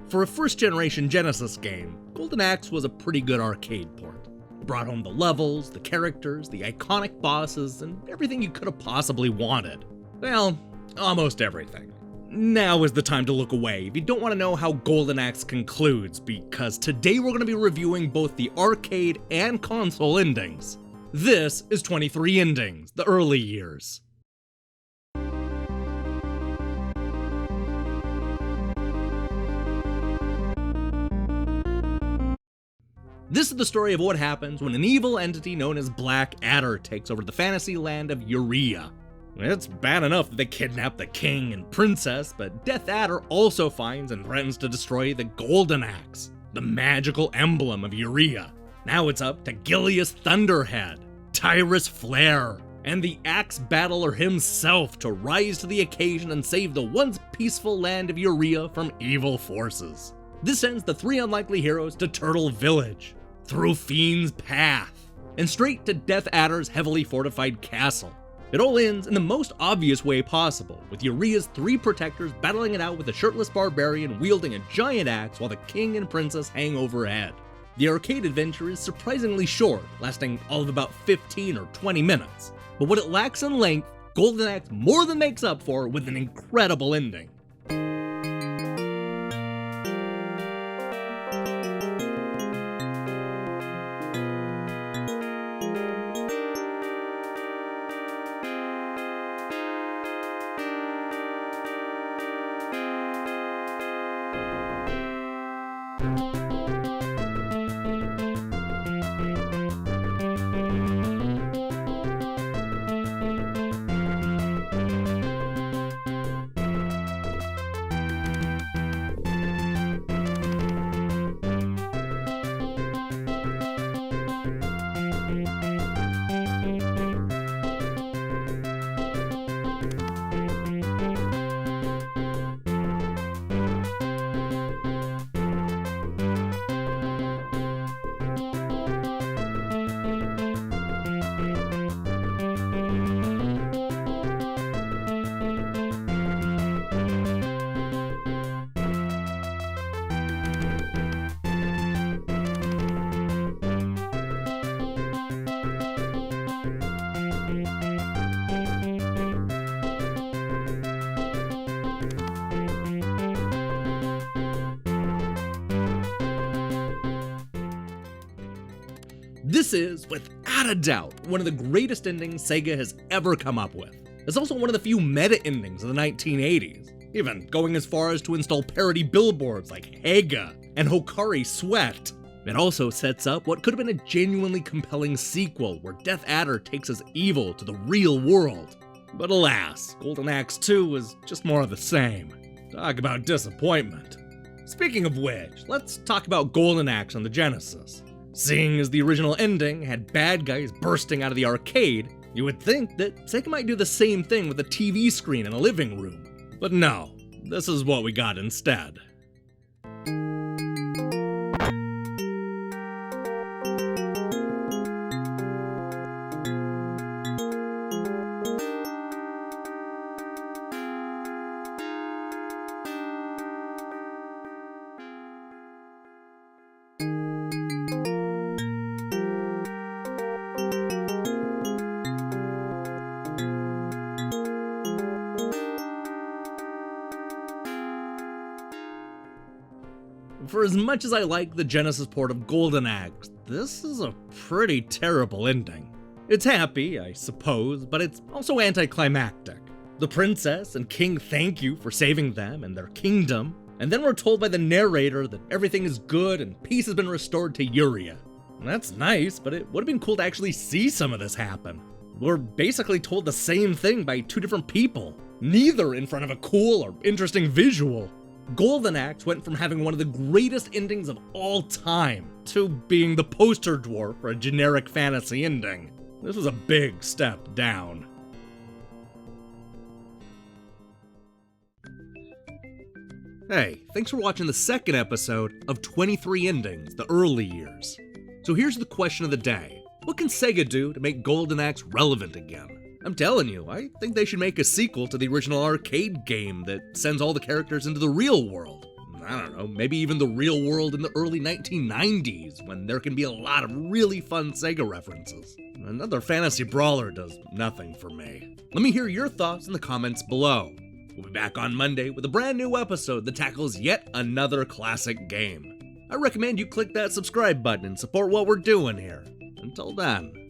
For a first-generation Genesis game, Golden Axe was a pretty good arcade port. It brought home the levels, the characters, the iconic bosses, and everything you could have possibly wanted. Well, almost everything. Now is the time to look away if you don't want to know how Golden Axe concludes, because today we're going to be reviewing both the arcade and console endings. This is 23 Endings, the early years. This is the story of what happens when an evil entity known as Black Adder takes over the fantasy land of Urea. It's bad enough that they kidnap the king and princess, but Death Adder also finds and threatens to destroy the Golden Axe, the magical emblem of Urea. Now it's up to Gilius Thunderhead, Tyrus Flare, and the Axe Battler himself to rise to the occasion and save the once peaceful land of Urea from evil forces. This sends the three unlikely heroes to Turtle Village, through Fiend's Path, and straight to Death Adder's heavily fortified castle. It all ends in the most obvious way possible, with Urea's three protectors battling it out with a shirtless barbarian wielding a giant axe while the king and princess hang overhead. The arcade adventure is surprisingly short, lasting all of about 15 or 20 minutes, but what it lacks in length, Golden Axe more than makes up for with an incredible ending. This is, without a doubt, one of the greatest endings Sega has ever come up with. It's also one of the few meta endings of the 1980s, even going as far as to install parody billboards like Haga and Hokari Sweat. It also sets up what could have been a genuinely compelling sequel where Death Adder takes his evil to the real world. But alas, Golden Axe 2 was just more of the same. Talk about disappointment. Speaking of which, let's talk about Golden Axe on the Genesis. Seeing as the original ending had bad guys bursting out of the arcade, you would think that Sega might do the same thing with a TV screen in a living room. But no, this is what we got instead. For as much as I like the Genesis port of Golden Axe, this is a pretty terrible ending. It's happy, I suppose, but it's also anticlimactic. The princess and king thank you for saving them and their kingdom, and then we're told by the narrator that everything is good and peace has been restored to Urea. That's nice, but it would have been cool to actually see some of this happen. We're basically told the same thing by two different people, neither in front of a cool or interesting visual. Golden Axe went from having one of the greatest endings of all time to being the poster dwarf for a generic fantasy ending. This was a big step down. Hey, thanks for watching the second episode of 23 Endings, the early years. So here's the question of the day. What can Sega do to make Golden Axe relevant again? I'm telling you, I think they should make a sequel to the original arcade game that sends all the characters into the real world. I don't know, maybe even the real world in the early 1990s, when there can be a lot of really fun Sega references. Another fantasy brawler does nothing for me. Let me hear your thoughts in the comments below. We'll be back on Monday with a brand new episode that tackles yet another classic game. I recommend you click that subscribe button and support what we're doing here. Until then.